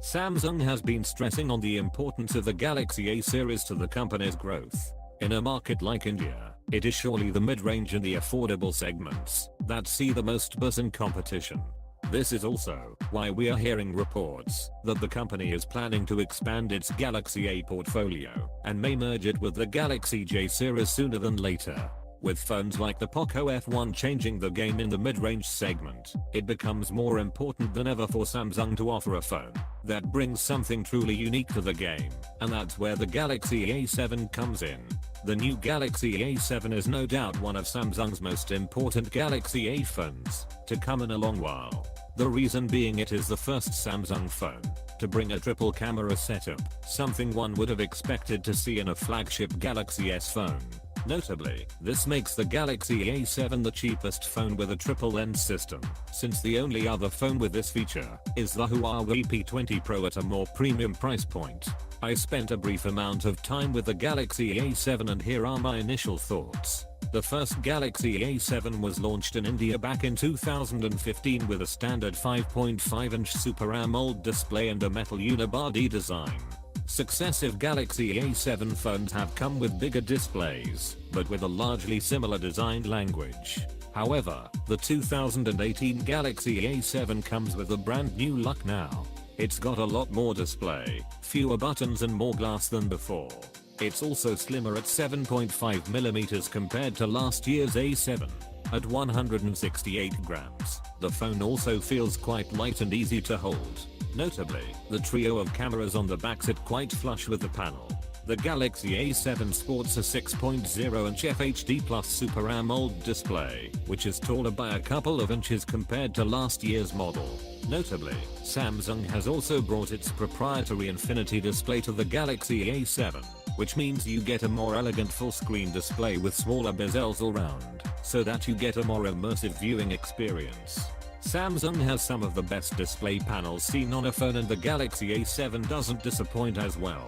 Samsung has been stressing on the importance of the Galaxy A series to the company's growth. In a market like India, it is surely the mid-range and the affordable segments that see the most buzz and competition. This is also why we are hearing reports that the company is planning to expand its Galaxy A portfolio and may merge it with the Galaxy J series sooner than later. With phones like the Poco F1 changing the game in the mid-range segment, it becomes more important than ever for Samsung to offer a phone that brings something truly unique to the game, and that's where the Galaxy A7 comes in. The new Galaxy A7 is no doubt one of Samsung's most important Galaxy A phones to come in a long while. The reason being it is the first Samsung phone to bring a triple camera setup, something one would have expected to see in a flagship Galaxy S phone. Notably, this makes the Galaxy A7 the cheapest phone with a triple lens system, since the only other phone with this feature is the Huawei P20 Pro at a more premium price point. I spent a brief amount of time with the Galaxy A7 and here are my initial thoughts. The first Galaxy A7 was launched in India back in 2015 with a standard 5.5-inch Super AMOLED display and a metal unibody design. Successive Galaxy A7 phones have come with bigger displays, but with a largely similar design language. However, the 2018 Galaxy A7 comes with a brand new look now. It's got a lot more display, fewer buttons and more glass than before. It's also slimmer at 7.5mm compared to last year's A7. At 168 grams, the phone also feels quite light and easy to hold. Notably, the trio of cameras on the back sit quite flush with the panel. The Galaxy A7 sports a 6.0-inch FHD Plus Super AMOLED display, which is taller by a couple of inches compared to last year's model. Notably, Samsung has also brought its proprietary Infinity display to the Galaxy A7, which means you get a more elegant full-screen display with smaller bezels all round, so that you get a more immersive viewing experience. Samsung has some of the best display panels seen on a phone and the Galaxy A7 doesn't disappoint as well.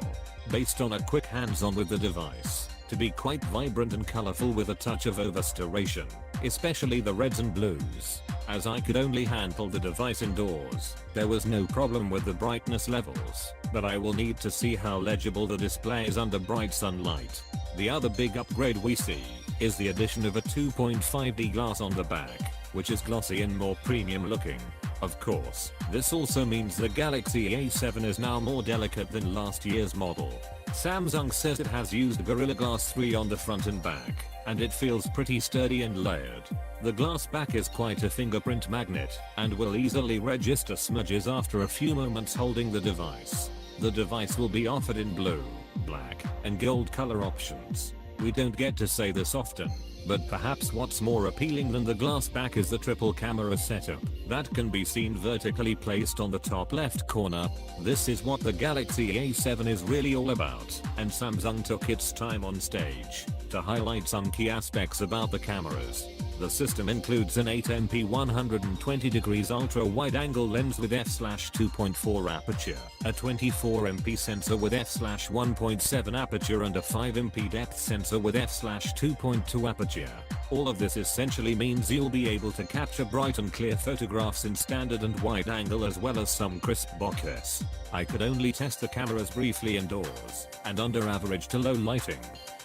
Based on a quick hands-on with the device, to be quite vibrant and colorful with a touch of oversaturation, especially the reds and blues. As I could only handle the device indoors, there was no problem with the brightness levels, but I will need to see how legible the display is under bright sunlight. The other big upgrade we see is the addition of a 2.5D glass on the back, which is glossy and more premium looking. Of course, this also means the Galaxy A7 is now more delicate than last year's model. Samsung says it has used Gorilla Glass 3 on the front and back, and it feels pretty sturdy and layered. The glass back is quite a fingerprint magnet, and will easily register smudges after a few moments holding the device. The device will be offered in blue, black, and gold color options. We don't get to say this often, but perhaps what's more appealing than the glass back is the triple camera setup that can be seen vertically placed on the top left corner. This is what the Galaxy A7 is really all about, and Samsung took its time on stage to highlight some key aspects about the cameras. The system includes an 8MP 120° ultra-wide-angle lens with f/2.4 aperture, a 24MP sensor with f/1.7 aperture and a 5MP depth sensor with f/2.2 aperture. All of this essentially means you'll be able to capture bright and clear photographs in standard and wide angle as well as some crisp bokeh. I could only test the cameras briefly indoors and under average to low lighting.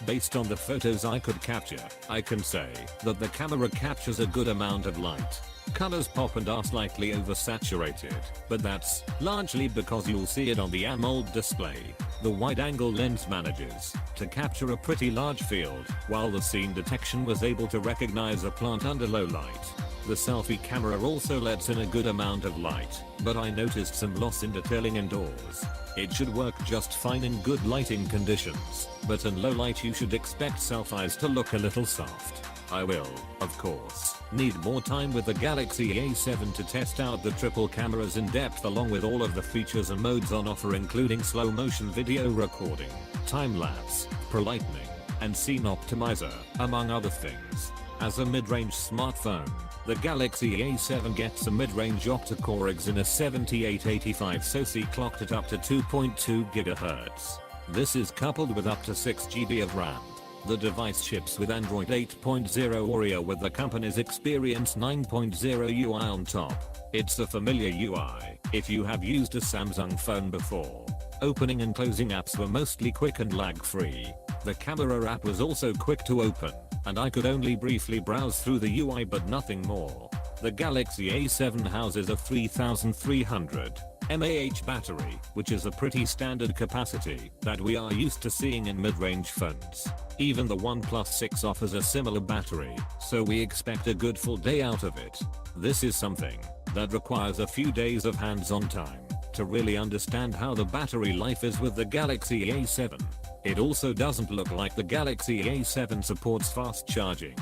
Based on the photos I could capture, I can say that the camera captures a good amount of light. Colors pop and are slightly oversaturated, but that's largely because you'll see it on the AMOLED display. The wide-angle lens manages to capture a pretty large field, while the scene detection was able to recognize a plant under low light. The selfie camera also lets in a good amount of light, but I noticed some loss in detailing indoors. It should work just fine in good lighting conditions, but in low light you should expect selfies to look a little soft. I will, of course, need more time with the Galaxy A7 to test out the triple cameras in depth along with all of the features and modes on offer including slow motion video recording, time-lapse, pro-lightning, and scene optimizer, among other things. As a mid-range smartphone, the Galaxy A7 gets a mid-range octa-core Exynos 7885 SoC clocked at up to 2.2 GHz. This is coupled with up to 6 GB of RAM. The device ships with Android 8.0 Oreo with the company's Experience 9.0 UI on top. It's a familiar UI if you have used a Samsung phone before. Opening and closing apps were mostly quick and lag-free. The camera app was also quick to open, and I could only briefly browse through the UI but nothing more. The Galaxy A7 houses a 3300 mAh battery, which is a pretty standard capacity that we are used to seeing in mid-range phones. Even the OnePlus 6 offers a similar battery, so we expect a good full day out of it. This is something that requires a few days of hands-on time to really understand how the battery life is with the Galaxy A7. It also doesn't look like the Galaxy A7 supports fast charging.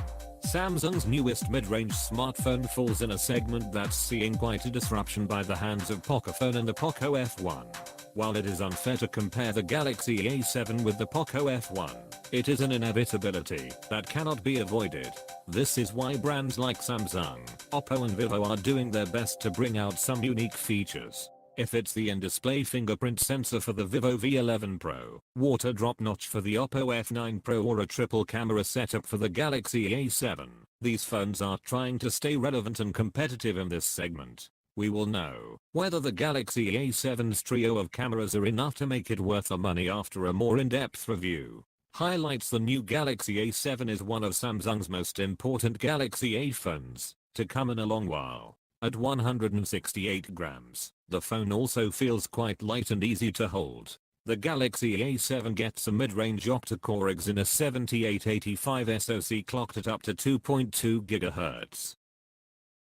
Samsung's newest mid-range smartphone falls in a segment that's seeing quite a disruption by the hands of Pocophone and the Poco F1. While it is unfair to compare the Galaxy A7 with the Poco F1, it is an inevitability that cannot be avoided. This is why brands like Samsung, Oppo and Vivo are doing their best to bring out some unique features. If it's the in-display fingerprint sensor for the Vivo V11 Pro, water drop notch for the Oppo F9 Pro, or a triple camera setup for the Galaxy A7, these phones are trying to stay relevant and competitive in this segment. We will know whether the Galaxy A7's trio of cameras are enough to make it worth the money after a more in-depth review. Highlights: the new Galaxy A7 is one of Samsung's most important Galaxy A phones to come in a long while. At 168 grams, the phone also feels quite light and easy to hold. The Galaxy A7 gets a mid-range octa-core Exynos 7885 SoC clocked at up to 2.2 GHz.